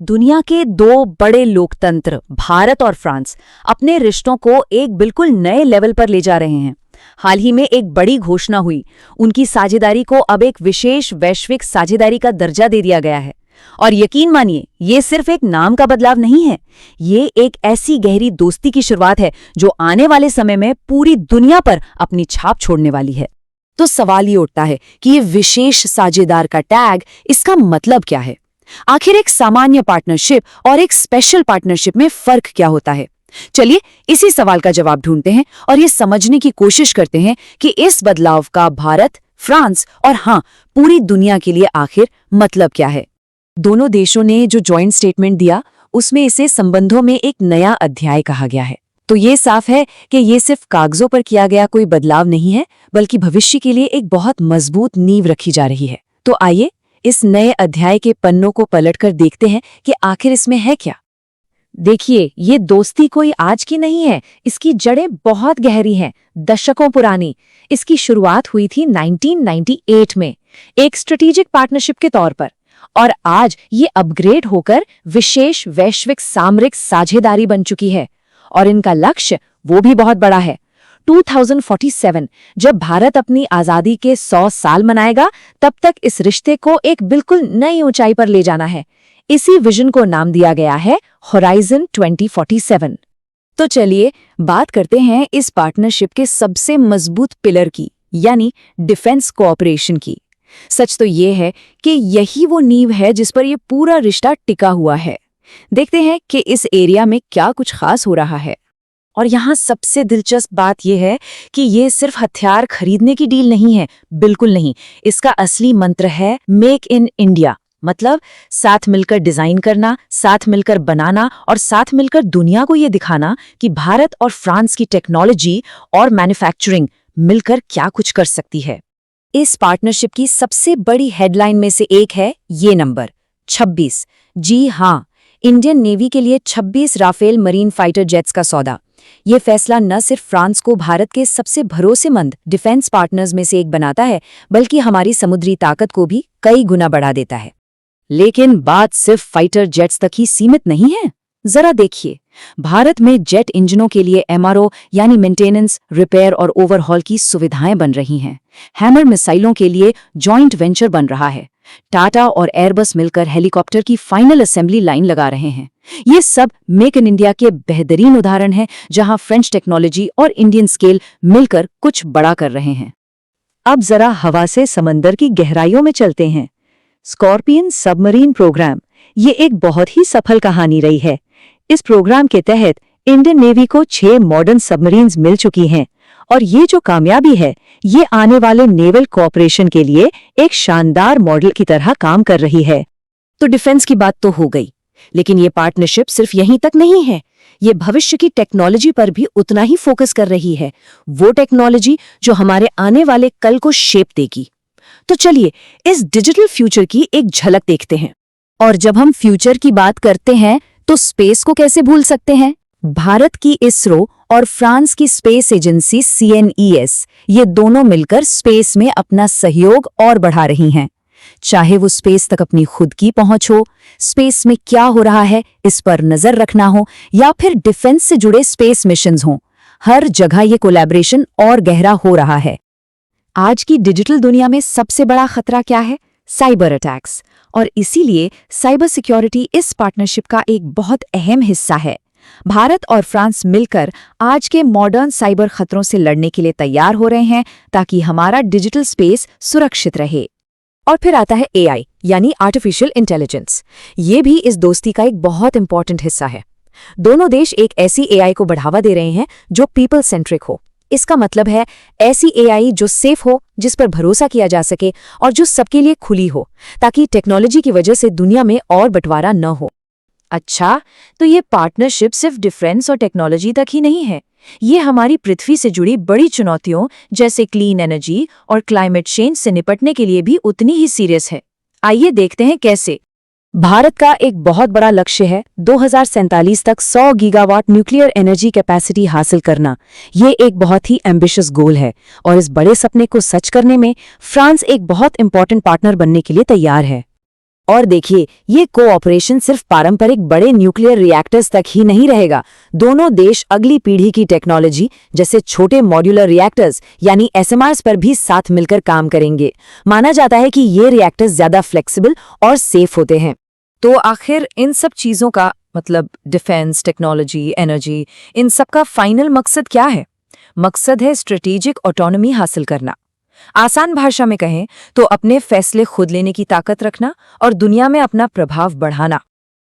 दुनिया के दो बड़े लोकतंत्र भारत और फ्रांस अपने रिश्तों को एक बिल्कुल नए लेवल पर ले जा रहे हैं। हाल ही में एक बड़ी घोषणा हुई, उनकी साझेदारी को अब एक विशेष वैश्विक साझेदारी का दर्जा दे दिया गया है। और यकीन मानिए, ये सिर्फ एक नाम का बदलाव नहीं है, ये एक ऐसी गहरी दोस्ती की शुरुआत है जो आने वाले समय में पूरी दुनिया पर अपनी छाप छोड़ने वाली है। तो सवाल ये उठता है कि ये विशेष साझेदार का टैग, इसका मतलब क्या है? आखिर एक सामान्य पार्टनरशिप और एक स्पेशल पार्टनरशिप में फर्क क्या होता है? चलिए इसी सवाल का जवाब ढूंढते हैं और ये समझने की कोशिश करते हैं कि इस बदलाव का भारत, फ्रांस और हाँ, पूरी दुनिया के लिए आखिर मतलब क्या है। दोनों देशों ने जो जॉइंट स्टेटमेंट दिया, उसमें इसे संबंधों में एक नया अध्याय कहा गया है। तो ये साफ है कि ये सिर्फ कागजों पर किया गया कोई बदलाव नहीं है, बल्कि भविष्य के लिए एक बहुत मजबूत नींव रखी जा रही है। तो आइए इस नए अध्याय के पन्नों को पलटकर देखते हैं कि आखिर इसमें है क्या। देखिए, ये दोस्ती कोई आज की नहीं है, इसकी जड़ें बहुत गहरी हैं, दशकों पुरानी। इसकी शुरुआत हुई थी 1998 में एक स्ट्रेटेजिक पार्टनरशिप के तौर पर, और आज ये अपग्रेड होकर विशेष वैश्विक सामरिक साझेदारी बन चुकी है। और इनका लक्ष्य वो भी बहुत बड़ा है। 2047 जब भारत अपनी आजादी के 100 साल मनाएगा, तब तक इस रिश्ते को एक बिल्कुल नई ऊंचाई पर ले जाना है। इसी विजन को नाम दिया गया है होराइजन 2047। तो चलिए बात करते हैं इस पार्टनरशिप के सबसे मजबूत पिलर की, यानी डिफेंस कोऑपरेशन की। सच तो ये है कि यही वो नींव है जिस पर यह पूरा रिश्ता टिका हुआ है। देखते हैं कि इस एरिया में क्या कुछ खास हो रहा है। और यहाँ सबसे दिलचस्प बात यह है कि ये सिर्फ हथियार खरीदने की डील नहीं है, बिल्कुल नहीं। इसका असली मंत्र है मेक इन इंडिया, मतलब साथ मिलकर डिजाइन करना, साथ मिलकर बनाना और साथ मिलकर दुनिया को ये दिखाना कि भारत और फ्रांस की टेक्नोलॉजी और मैन्युफैक्चरिंग मिलकर क्या कुछ कर सकती है। इस पार्टनरशिप की सबसे बड़ी हेडलाइन में से एक है ये नंबर 26। जी हाँ, इंडियन नेवी के लिए 26 राफेल मरीन फाइटर जेट्स का सौदा। ये फैसला न सिर्फ फ्रांस को भारत के सबसे भरोसेमंद डिफेंस पार्टनर्स में से एक बनाता है, बल्कि हमारी समुद्री ताकत को भी कई गुना बढ़ा देता है। लेकिन बात सिर्फ फाइटर जेट्स तक ही सीमित नहीं है। जरा देखिए, भारत में जेट इंजनों के लिए MRO यानी मेंटेनेंस, रिपेयर और ओवरहॉल की सुविधाएं बन रही हैं। हैमर मिसाइलों के लिए जॉइंट वेंचर बन रहा है। टाटा और एयरबस मिलकर हेलीकॉप्टर की फाइनल असेंबली लाइन लगा रहे हैं। ये सब मेक इन इंडिया के बेहतरीन उदाहरण हैं, जहां फ्रेंच टेक्नोलॉजी और इंडियन स्केल मिलकर कुछ बड़ा कर रहे हैं। अब जरा हवा से समंदर की गहराइयों में चलते हैं। स्कॉर्पियन सबमरीन प्रोग्राम, ये एक बहुत ही सफल कहानी रही है। इस प्रोग्राम के तहत इंडियन नेवी को 6 मॉडर्न सबमरीन्स मिल चुकी हैं, और ये जो कामयाबी है, ये आने वाले नेवल कोऑपरेशन के लिए एक शानदार मॉडल की तरह काम कर रही है। तो डिफेंस की बात तो हो गई, लेकिन ये पार्टनरशिप सिर्फ यहीं तक नहीं है। ये भविष्य की टेक्नोलॉजी पर भी उतना ही फोकस कर रही है, वो टेक्नोलॉजी जो हमारे आने वाले कल को शेप देगी। तो चलिए इस डिजिटल फ्यूचर की एक झलक देखते हैं। और जब हम फ्यूचर की बात करते हैं तो स्पेस को कैसे भूल सकते हैं। भारत की इसरो और फ्रांस की स्पेस एजेंसी CNES, ये दोनों मिलकर स्पेस में अपना सहयोग और बढ़ा रही हैं। चाहे वो स्पेस तक अपनी खुद की पहुंच हो, स्पेस में क्या हो रहा है इस पर नजर रखना हो, या फिर डिफेंस से जुड़े स्पेस मिशंस हों, हर जगह ये कोलैबोरेशन और गहरा हो रहा है। आज की डिजिटल दुनिया में सबसे बड़ा खतरा क्या है? Cyber attacks. और इसीलिए साइबर सिक्योरिटी इस पार्टनरशिप का एक बहुत अहम हिस्सा है। भारत और फ्रांस मिलकर आज के मॉडर्न साइबर खतरों से लड़ने के लिए तैयार हो रहे हैं, ताकि हमारा डिजिटल स्पेस सुरक्षित रहे। और फिर आता है AI, यानी आर्टिफिशियल इंटेलिजेंस। ये भी इस दोस्ती का एक बहुत इंपॉर्टेंट हिस्सा है। दोनों देश एक ऐसी AI को बढ़ावा दे रहे हैं जो पीपल सेंट्रिक हो। इसका मतलब है ऐसी AI जो सेफ हो, जिस पर भरोसा किया जा सके और जो सबके लिए खुली हो, ताकि टेक्नोलॉजी की वजह से दुनिया में और बंटवारा न हो। अच्छा, तो ये पार्टनरशिप सिर्फ डिफेंस और टेक्नोलॉजी तक ही नहीं है। ये हमारी पृथ्वी से जुड़ी बड़ी चुनौतियों जैसे क्लीन एनर्जी और क्लाइमेट चेंज से निपटने के लिए भी उतनी ही सीरियस है। आइए देखते हैं कैसे। भारत का एक बहुत बड़ा लक्ष्य है 2047 तक 100 गीगावाट न्यूक्लियर एनर्जी कैपेसिटी हासिल करना। ये एक बहुत ही एम्बिशियस गोल है, और इस बड़े सपने को सच करने में फ्रांस एक बहुत इंपॉर्टेंट पार्टनर बनने के लिए तैयार है। और देखिए, ये कोऑपरेशन सिर्फ पारंपरिक बड़े न्यूक्लियर रिएक्टर्स तक ही नहीं रहेगा। दोनों देश अगली पीढ़ी की टेक्नोलॉजी जैसे छोटे मॉड्यूलर रिएक्टर्स यानी एसएमआरस पर भी साथ मिलकर काम करेंगे। माना जाता है कि ये रिएक्टर्स ज्यादा फ्लेक्सिबल और सेफ होते हैं। तो आखिर इन सब चीजों का मतलब डिफेंस, टेक्नोलॉजी, एनर्जी, इन सब का फाइनल मकसद क्या है? मकसद है स्ट्रेटेजिक ऑटोनॉमी हासिल करना। आसान भाषा में कहें तो अपने फैसले खुद लेने की ताकत रखना और दुनिया में अपना प्रभाव बढ़ाना।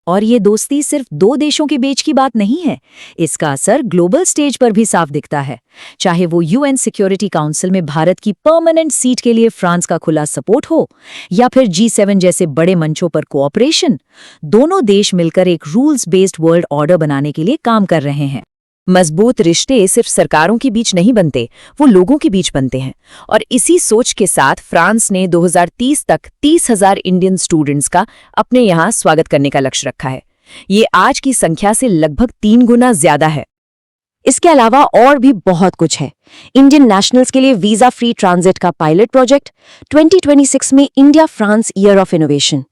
और ये दोस्ती सिर्फ दो देशों के बीच की बात नहीं है, इसका असर ग्लोबल स्टेज पर भी साफ दिखता है। चाहे वो यूएन सिक्योरिटी काउंसिल में भारत की परमानेंट सीट के लिए फ्रांस का खुला सपोर्ट हो या फिर G7 जैसे बड़े मंचों पर कोऑपरेशन, दोनों देश मिलकर एक रूल्स बेस्ड वर्ल्ड ऑर्डर बनाने के लिए काम कर रहे हैं। मजबूत रिश्ते सिर्फ सरकारों के बीच नहीं बनते, वो लोगों के बीच बनते हैं। और इसी सोच के साथ फ्रांस ने 2030 तक 30,000 इंडियन स्टूडेंट्स का अपने यहाँ स्वागत करने का लक्ष्य रखा है। ये आज की संख्या से लगभग 3 गुना ज्यादा है। इसके अलावा और भी बहुत कुछ है। इंडियन नेशनल्स के लिए वीजा फ्री ट्रांजिट का पायलट प्रोजेक्ट, 2026 में India France year of innovation,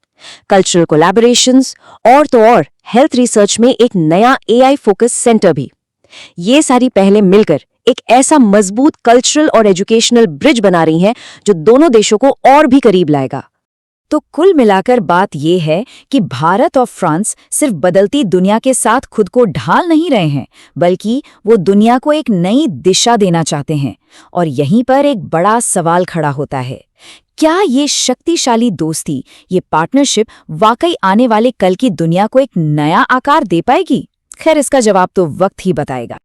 cultural collaborations और हेल्थ रिसर्च में एक नया AI फोकस सेंटर भी। ये सारी पहलें मिलकर एक ऐसा मजबूत कल्चरल और एजुकेशनल ब्रिज बना रही हैं जो दोनों देशों को और भी करीब लाएगा। तो कुल मिलाकर बात यह है कि भारत और फ्रांस सिर्फ बदलती दुनिया के साथ खुद को ढाल नहीं रहे हैं, बल्कि वो दुनिया को एक नई दिशा देना चाहते हैं। और यहीं पर एक बड़ा सवाल खड़ा होता है, क्या ये शक्तिशाली दोस्ती, ये पार्टनरशिप वाकई आने वाले कल की दुनिया को एक नया आकार दे पाएगी? खैर, इसका जवाब तो वक्त ही बताएगा।